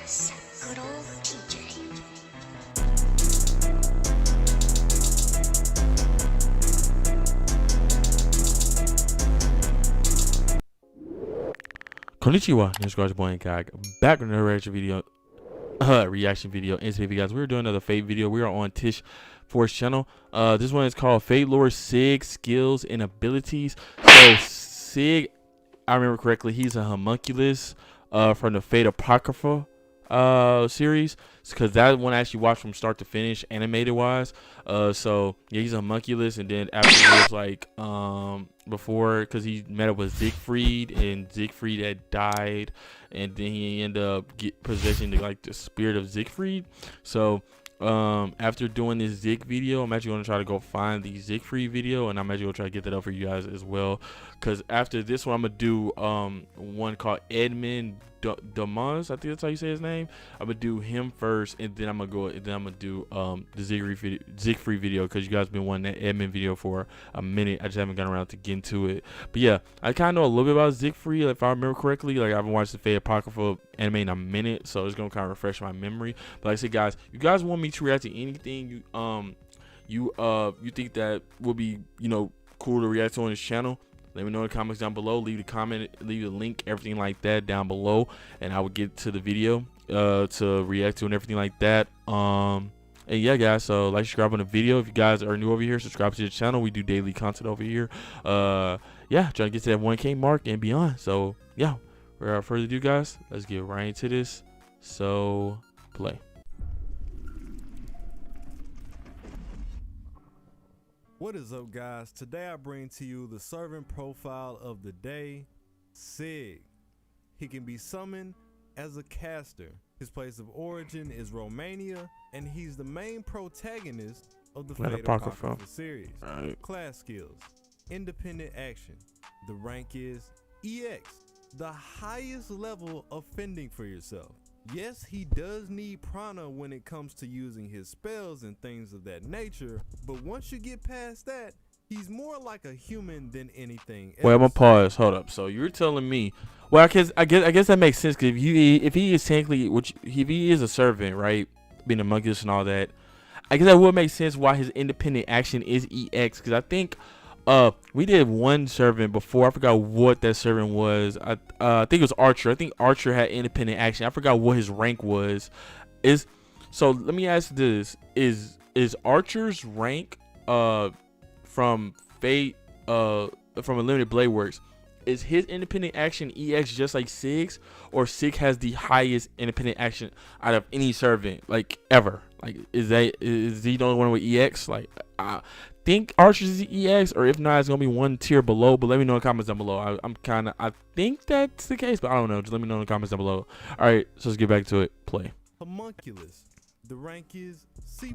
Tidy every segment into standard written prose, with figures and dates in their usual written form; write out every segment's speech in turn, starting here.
Yes, good old TJ. Konnichiwa, Ninja Boy and Kag, back with another reaction video. And today, guys, we're doing another Fate video. We are on Tish Force channel. This one is called Fate Lore Sig Skills and Abilities. So Sig, I remember correctly, he's a homunculus from the Fate Apocrypha series, because that one I actually watched from start to finish animated wise. So yeah, he's a homunculus, and then afterwards, like before, because he met up with Siegfried, and Siegfried had died, and then he ended up possessing the spirit of Siegfried. So after doing this Zig video, I'm actually going to try to go find the Siegfried video, and I'm actually going to try to get that up for you guys as well, because after this one I'm going to do one called Edmund Damas, I think that's how you say his name. I'm gonna do him first, and then I'm gonna do the Siegfried video, because you guys been wanting that Edmund video for a minute. I just haven't gotten around to getting to it. But yeah, I kind of know a little bit about Siegfried, if I remember correctly. Like, I haven't watched the Fate Apocrypha anime in a minute, so it's gonna kind of refresh my memory. But like I said, guys, you guys want me to react to anything you think that would be cool to react to on this channel, let me know in the comments down below. Leave a comment, leave a link, everything like that down below, and I will get to the video to react to and everything like that. And yeah, guys, so like, subscribe on the video. If you guys are new over here, subscribe to the channel. We do daily content over here. Yeah, trying to get to that 1K mark and beyond. So yeah, without further ado, guys, let's get right into this. So play. What is up, guys? Today I bring to you the servant profile of the day, Sig. He can be summoned as a caster. His place of origin is Romania, and he's the main protagonist of the Fate Apocrypha series. Class skills: independent action. The rank is EX, the highest level of fending for yourself. Yes, he does need prana when it comes to using his spells and things of that nature, but once you get past that, he's more like a human than anything else. Wait, I'm gonna pause. Hold up. So you're telling me, well, I guess that makes sense, because if he is technically, if he is a servant, right, being a monkish and all that, I guess that would make sense why his independent action is EX, because I think we did one servant before. I forgot what that servant was. I think it was Archer. I think Archer had independent action. I forgot what his rank was. So let me ask this: Is Archer's rank from Fate from Unlimited Blade Works, is his independent action EX just like Sig's, or Sig has the highest independent action out of any servant, like, ever? Like, is he the only one with EX? Like, I think Archer's is EX, or if not, it's gonna be one tier below. But let me know in the comments down below. I think that's the case, but I don't know. Just let me know in the comments down below. All right, so let's get back to it. Play. Homunculus. The rank is C+.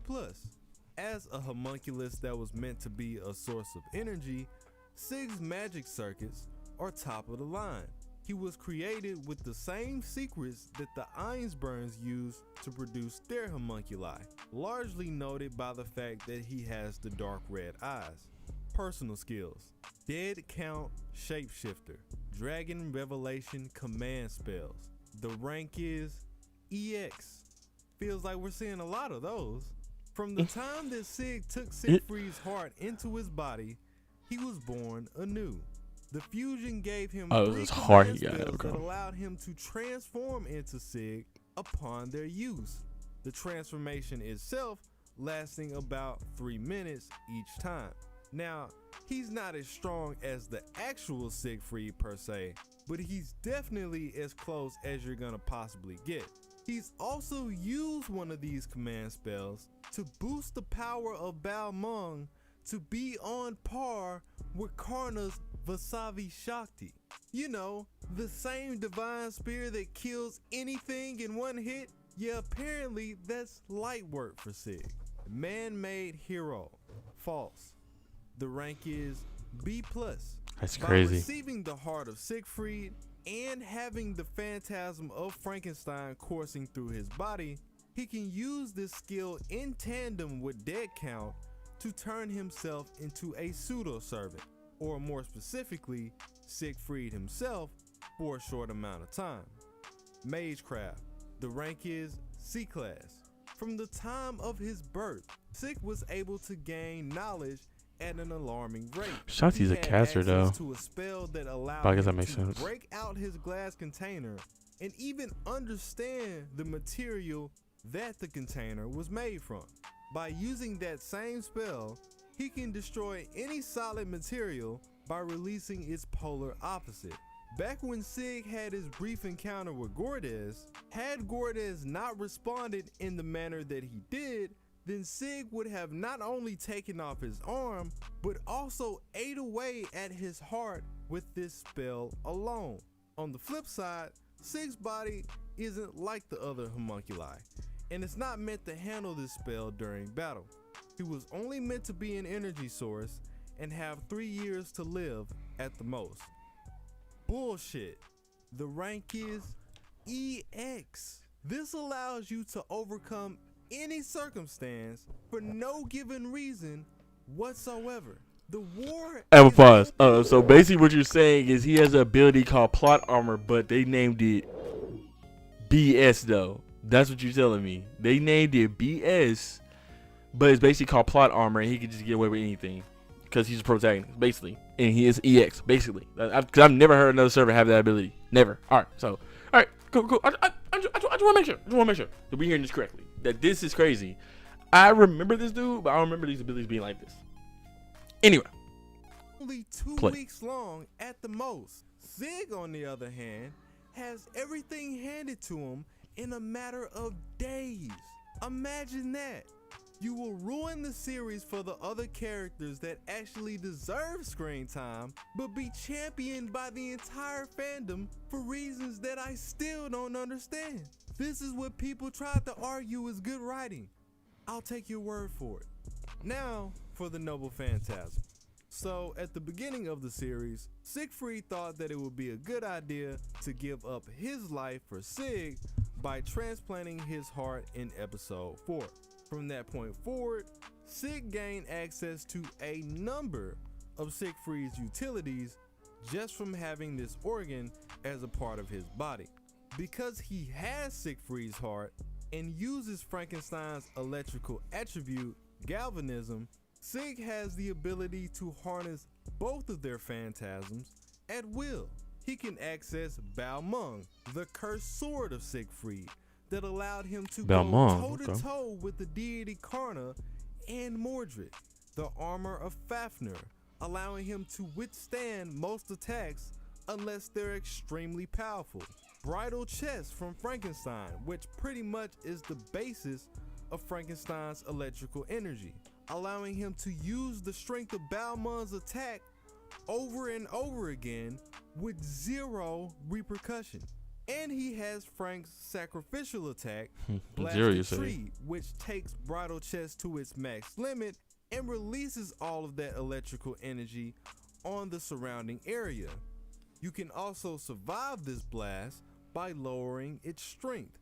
As a homunculus that was meant to be a source of energy, Sig's magic circuits are top of the line. He was created with the same secrets that the Ainsburns used to produce their homunculi, largely noted by the fact that he has the dark red eyes. Personal skills: Dead Count Shapeshifter, Dragon Revelation command spells. The rank is EX. Feels like we're seeing a lot of those. From the time that Sig took Siegfried's heart into his body, he was born anew. The fusion gave him three command spells that allowed him to transform into Sig upon their use. The transformation itself lasting about 3 minutes each time. Now, he's not as strong as the actual Siegfried per se, but he's definitely as close as you're gonna possibly get. He's also used one of these command spells to boost the power of Balmung to be on par with Karna's Vasavi Shakti. You know, the same divine spear that kills anything in one hit? Yeah, apparently that's light work for Sig. Man-made hero. False. The rank is B+. That's crazy. By receiving the heart of Siegfried and having the phantasm of Frankenstein coursing through his body, he can use this skill in tandem with Dead Count to turn himself into a pseudo-servant, or more specifically, Siegfried himself, for a short amount of time. Magecraft. The rank is C-Class. From the time of his birth, Sig was able to gain knowledge at an alarming rate. Shanti's He a had caster access though. to a spell that allowed But I guess that him makes to sense. break out his glass container and even understand the material that the container was made from. By using that same spell, he can destroy any solid material by releasing its polar opposite. Back when Sig had his brief encounter with Gordes, had Gordes not responded in the manner that he did, then Sig would have not only taken off his arm, but also ate away at his heart with this spell alone. On the flip side, Sig's body isn't like the other homunculi, and it's not meant to handle this spell during battle. He was only meant to be an energy source and have 3 years to live at the most. Bullshit. The rank is EX. This allows you to overcome any circumstance for no given reason whatsoever. The war Have a is pause. open. So basically what you're saying is he has an ability called plot armor, but they named it BS though. That's what you're telling me. They named it BS, but it's basically called plot armor, and he can just get away with anything because he's a protagonist, basically, and he is EX, basically. Because I've never heard another server have that ability. Never. All right. So, all right, cool. I just want to make sure. That we're hearing this correctly. That this is crazy. I remember this dude, but I don't remember these abilities being like this. Anyway. Only 2 Play. weeks long at the most. Sig, on the other hand, has everything handed to him in a matter of days. Imagine that. You will ruin the series for the other characters that actually deserve screen time, but be championed by the entire fandom for reasons that I still don't understand. This is what people tried to argue is good writing. I'll take your word for it. Now for the Noble Phantasm. So at the beginning of the series, Siegfried thought that it would be a good idea to give up his life for Sig by transplanting his heart in episode 4. From that point forward, Sig gained access to a number of Siegfried's utilities just from having this organ as a part of his body. Because he has Siegfried's heart and uses Frankenstein's electrical attribute, galvanism, Sig has the ability to harness both of their phantasms at will. He can access Balmung, the cursed sword of Siegfried, that allowed him to Balmung, go okay. toe-to-toe with the deity Karna and Mordred, the armor of Fafnir, allowing him to withstand most attacks unless they're extremely powerful. Bridal chest from Frankenstein, which pretty much is the basis of Frankenstein's electrical energy, allowing him to use the strength of Balmung's attack over and over again with zero repercussion. And he has Frank's sacrificial attack, Zero, you Blasted say. Tree, which takes Bridal Chest to its max limit and releases all of that electrical energy on the surrounding area. You can also survive this blast by lowering its strength,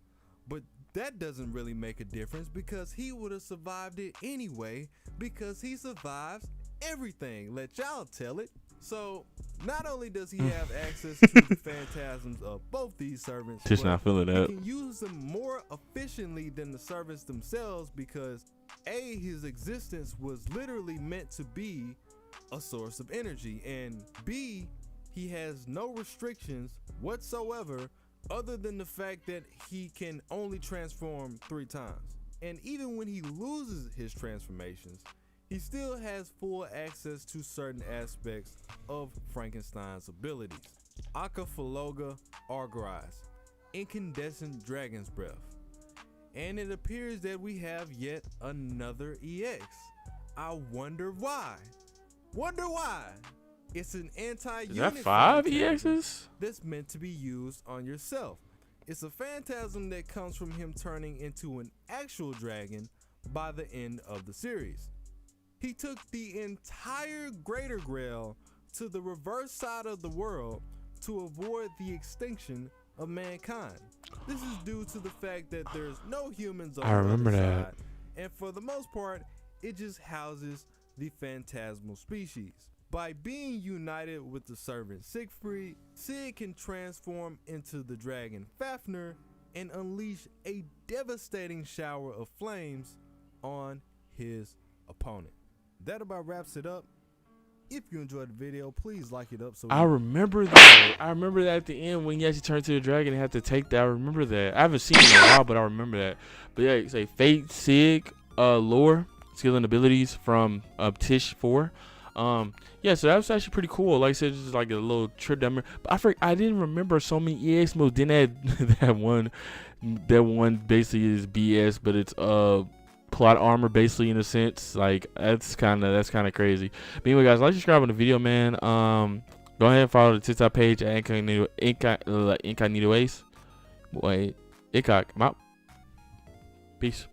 but that doesn't really make a difference because he would have survived it anyway because he survives everything. Let y'all tell it. So not only does he have access to the phantasms of both these servants, Just but not feeling he that. can use them more efficiently than the servants themselves because A, his existence was literally meant to be a source of energy, and B, he has no restrictions whatsoever other than the fact that he can only transform 3 times. And even when he loses his transformations, he still has full access to certain aspects of Frankenstein's abilities. Akaphaloga Argris, Incandescent Dragon's Breath. And it appears that we have yet another EX. I wonder why. Wonder why? It's an anti-unit Is that 5 phantasm EXs? that's meant to be used on yourself. It's a phantasm that comes from him turning into an actual dragon by the end of the series. He took the entire Greater Grail to the reverse side of the world to avoid the extinction of mankind. This is due to the fact that there's no humans on I the remember other that. side, and for the most part, it just houses the phantasmal species. By being united with the servant Siegfried, Sig can transform into the dragon Fafnir and unleash a devastating shower of flames on his opponent. That about wraps it up. If you enjoyed the video, please like it up. I remember that. I remember that at the end when he actually turned to the dragon and had to take that. I remember that. I haven't seen it in a while, but I remember that. But yeah, say Fate, Sig, lore, skill and abilities from Tish 4. Yeah, so that was actually pretty cool. Like I said, just like a little trip down there. But I didn't remember so many EX moves. Then that one basically is BS, but it's plot armor basically in a sense. Like that's kind of crazy. But anyway, guys, like, subscribe on the video, man. Go ahead and follow the TikTok page at Incognito Ace. Boy, I'm out. Peace.